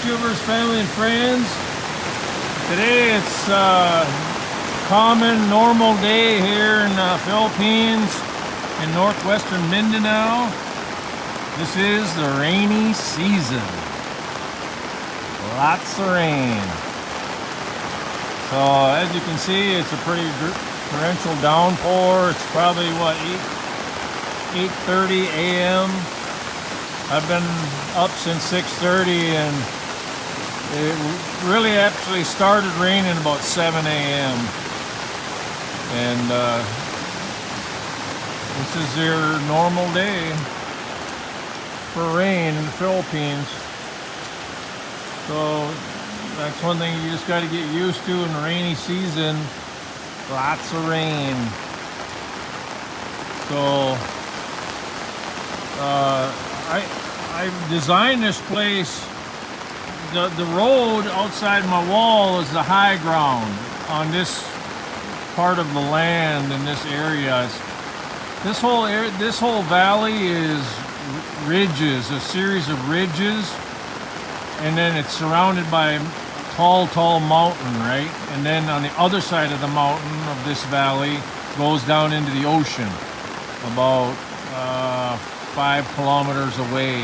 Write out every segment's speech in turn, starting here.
YouTubers, family and friends. Today it's a common, normal day here in the Philippines in northwestern Mindanao. This is the rainy season. Lots of rain. So as you can see, it's a pretty torrential downpour. It's probably what, 8:30 a.m. I've been up since 6:30 and it really actually started raining about 7 a.m. and this is your normal day for rain in the Philippines. So that's one thing you just got to get used to in the rainy season. Lots of rain. So I designed this place. The road outside my wall is the high ground on this part of the land in this area. This whole valley is ridges, a series of ridges, and then it's surrounded by tall mountain, right? And then on the other side of the mountain of this valley goes down into the ocean, about 5 kilometers away,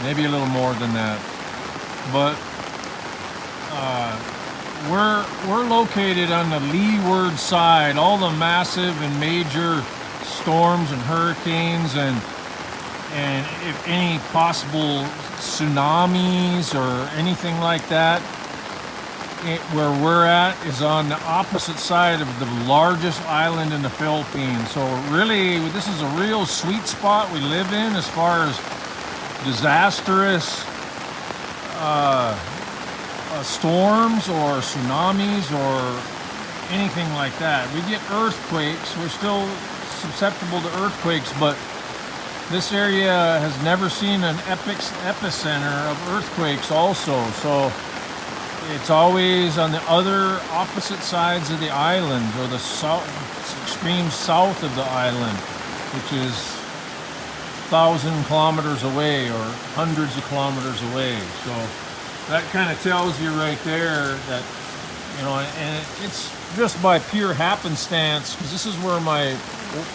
maybe a little more than that. But we're located on the leeward side. All the massive and major storms and hurricanes and if any possible tsunamis or anything like that, where we're at is on the opposite side of the largest island in the Philippines. So really, this is a real sweet spot we live in as far as disastrous storms or tsunamis or anything like that. We get earthquakes. We're still susceptible to earthquakes, but this area has never seen an epicenter of earthquakes also. So it's always on the other opposite sides of the island, or the extreme south of the island, which is 1,000 kilometers away or hundreds of kilometers away. So that kind of tells you right there that, you know, and it's just by pure happenstance, because this is where my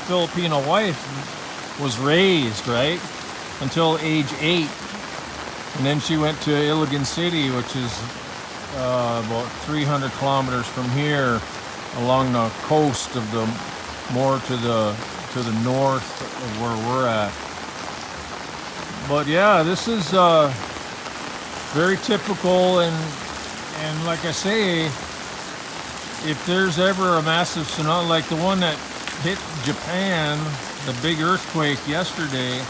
Filipino wife was raised, right, until age 8, and then she went to Iligan City, which is about 300 kilometers from here, along the coast of the more to the north of where we're at. But yeah, this is very typical, and like I say, if there's ever a massive tsunami like the one that hit Japan, the big earthquake yesterday,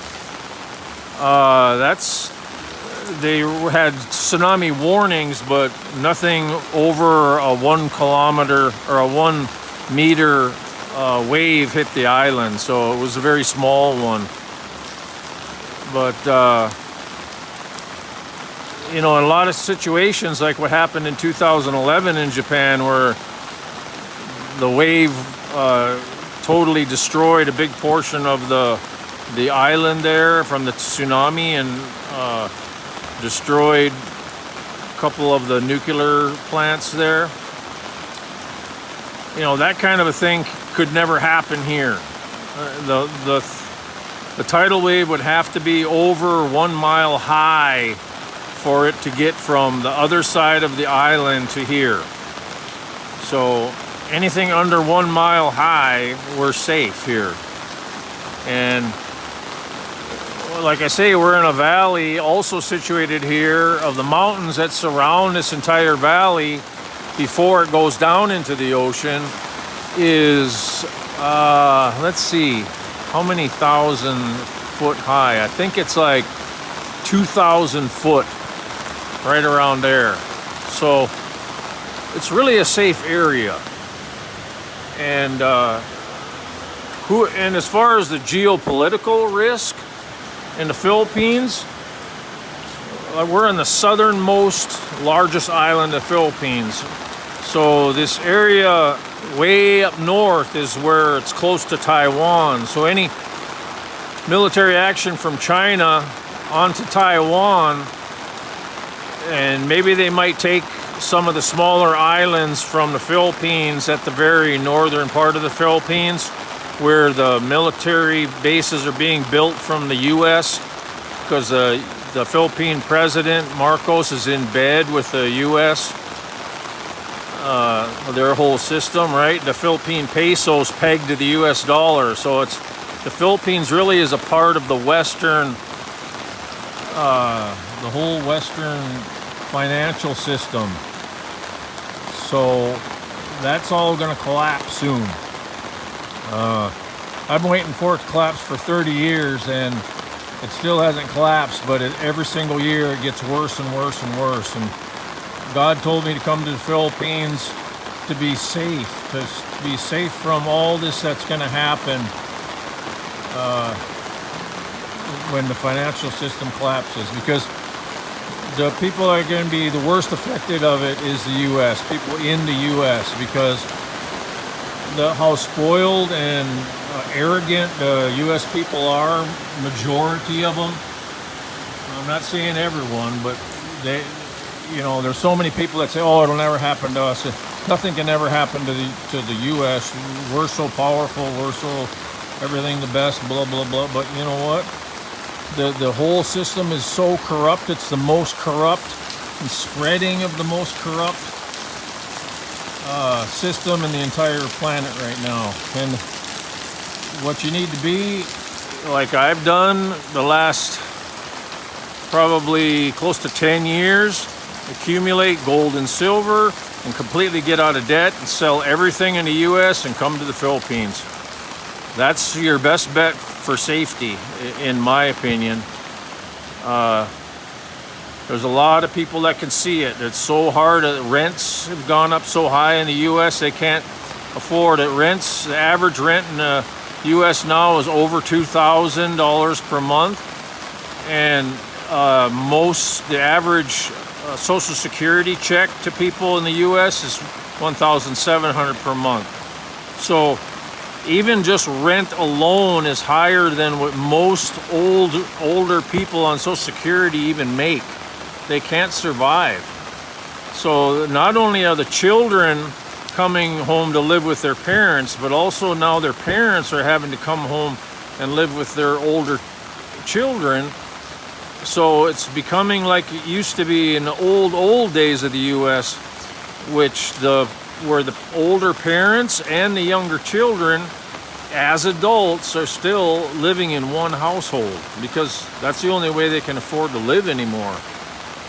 they had tsunami warnings, but nothing over a 1 kilometer or a 1 meter wave hit the island, so it was a very small one. But you know, in a lot of situations, like what happened in 2011 in Japan, where the wave totally destroyed a big portion of the island there from the tsunami, and destroyed a couple of the nuclear plants there. You know, that kind of a thing could never happen here. The tidal wave would have to be over 1 mile high for it to get from the other side of the island to here. So anything under 1 mile high, we're safe here. And like I say, we're in a valley also situated here of the mountains that surround this entire valley before it goes down into the ocean is, let's see, how many thousand foot high? I think it's like 2,000 foot, right around there. So it's really a safe area. And as far as the geopolitical risk in the Philippines, we're in the southernmost largest island of the Philippines. So this area way up north is where it's close to Taiwan. So any military action from China onto Taiwan And maybe they might take some of the smaller islands from the Philippines at the very northern part of the Philippines, where the military bases are being built from the U.S. because the Philippine president, Marcos, is in bed with the U.S. Their whole system, right? The Philippine peso's pegged to the U.S. dollar, so it's the Philippines really is a part of the Western, the whole Western financial system. So that's all going to collapse soon. I've been waiting for it to collapse for 30 years, and it still hasn't collapsed, but every single year it gets worse and worse and worse. And God told me to come to the Philippines to be safe, from all this that's going to happen when the financial system collapses, because the people that are going to be the worst affected of it is the U.S., people in the U.S., because how spoiled and arrogant the U.S. people are, majority of them. I'm not saying everyone, but they, there's so many people that say, oh, it'll never happen to us. Nothing can ever happen to the U.S. We're so powerful, we're so everything the best, blah, blah, blah. But you know what? The whole system is so corrupt. It's the most corrupt and spreading of the most corrupt system in the entire planet right now. And what you need to be, like I've done the last probably close to 10 years, accumulate gold and silver and completely get out of debt and sell everything in the U.S. and come to the Philippines. That's your best bet for safety, in my opinion. There's a lot of people that can see it. It's so hard. Rents have gone up so high in the U.S. they can't afford it. Rents, the average rent in the U.S. now is over $2,000 per month, and the average Social Security check to people in the U.S. is $1,700 per month. So even just rent alone is higher than what most older people on Social Security even make. They can't survive. So not only are the children coming home to live with their parents, but also now their parents are having to come home and live with their older children. So it's becoming like it used to be in the old days of the U.S., where the older parents and the younger children as adults are still living in one household, because that's the only way they can afford to live anymore.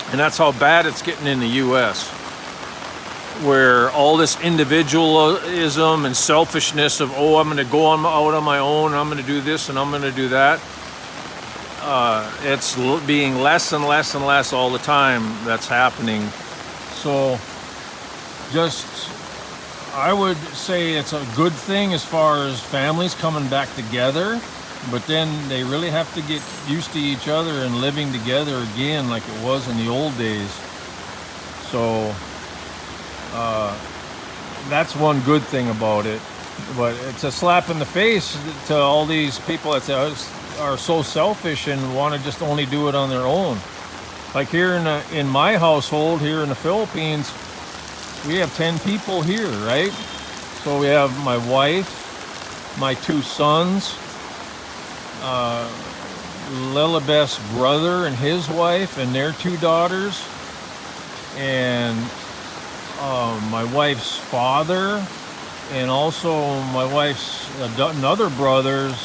And that's how bad it's getting in the U.S., where all this individualism and selfishness of, oh, I'm going to go out on my own, I'm going to do this and I'm going to do that. It's being less and less and less all the time that's happening. So I would say it's a good thing as far as families coming back together, but then they really have to get used to each other and living together again like it was in the old days. So that's one good thing about it. But it's a slap in the face to all these people that are so selfish and want to just only do it on their own. Like here in my household here in the Philippines, we have 10 people here, right? So we have my wife, my 2 sons, Lilibeth's brother and his wife and their 2 daughters, and my wife's father, and also my wife's another brother's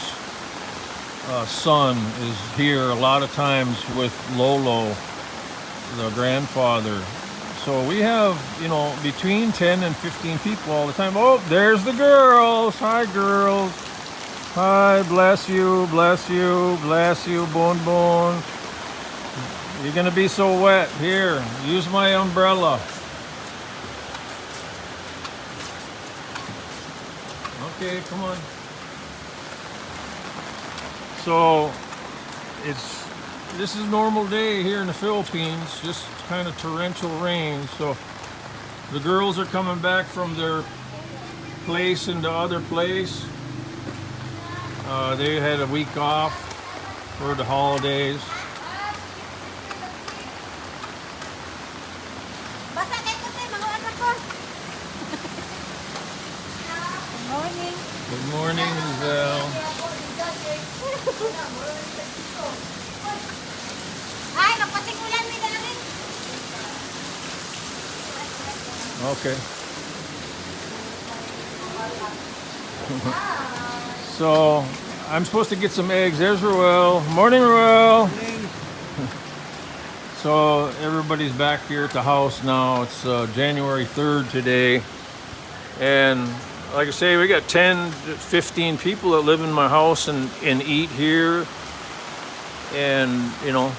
son is here a lot of times with Lolo, the grandfather. So we have, between 10 and 15 people all the time. Oh, there's the girls. Hi, girls. Hi, bless you, bless you, bless you, Bon Bon. You're going to be so wet. Here, use my umbrella. Okay, come on. So, this is a normal day here in the Philippines, just kind of torrential rain. So the girls are coming back from their place into other place. They had a week off for the holidays. Morning. Good morning, Giselle. Ay, nagpatigulan mi na rin. Okay. So I'm supposed to get some eggs. There's Ruel. Morning, Ruel. So everybody's back here at the house now. It's January 3rd today. And like I say, we got 10, 15 people that live in my house and eat here. And, you know,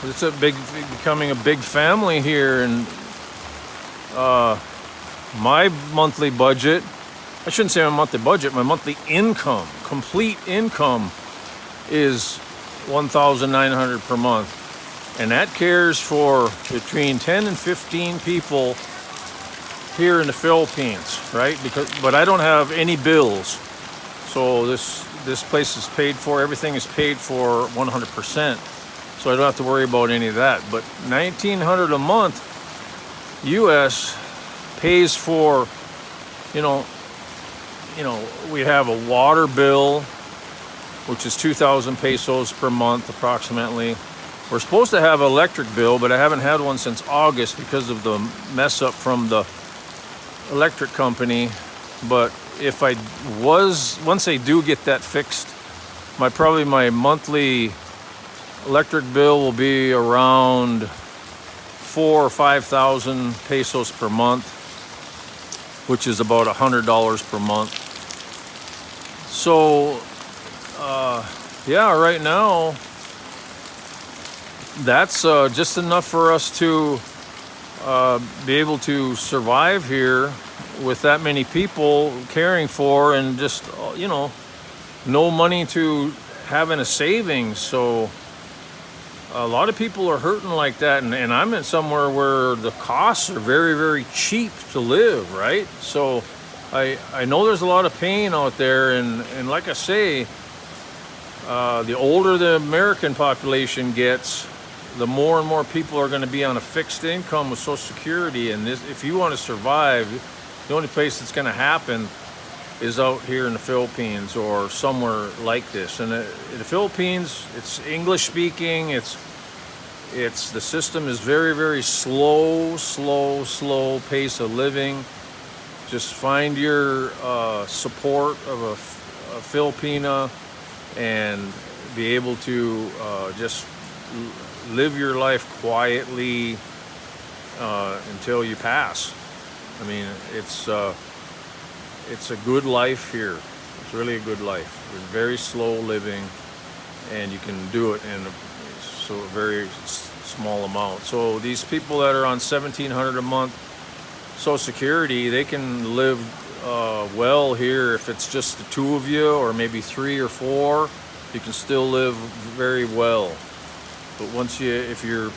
it's becoming a big family here. And my monthly budget, I shouldn't say my monthly budget, my monthly income, complete income is $1,900 per month. And that cares for between 10 and 15 people here in the Philippines, right? But I don't have any bills. So this place is paid for, everything is paid for 100%. So I don't have to worry about any of that. But $1,900 a month US pays for, you know, we have a water bill, which is 2,000 pesos per month approximately. We're supposed to have an electric bill, but I haven't had one since August because of the mess up from the electric company. But if once they do get that fixed, probably my monthly electric bill will be around 4,000 or 5,000 pesos per month, which is about $100 per month. So, yeah, right now, that's just enough for us to be able to survive here with that many people caring for, and just, you know, no money to having a savings. So a lot of people are hurting like that, and I'm in somewhere where the costs are very, very cheap to live, right? So I know there's a lot of pain out there, and like I say, the older the American population gets, the more and more people are going to be on a fixed income with Social Security. And if you want to survive, the only place that's going to happen is out here in the Philippines or somewhere like this. And in the Philippines, it's English speaking. It's the system is very, very slow pace of living. Just find your support of a Filipina and be able to just live your life quietly until you pass. I mean, it's a good life here. It's really a good life. It's very slow living, and you can do it in a very small amount. So these people that are on $1,700 a month Social Security, they can live well here. If it's just the two of you, or maybe 3 or 4, you can still live very well. But if you're,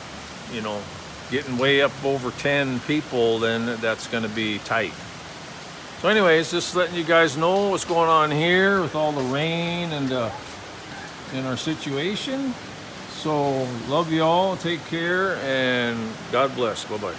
you know, getting way up over 10 people, then that's going to be tight. So anyways, just letting you guys know what's going on here with all the rain and in our situation. So love you all, take care, and God bless. Bye-bye.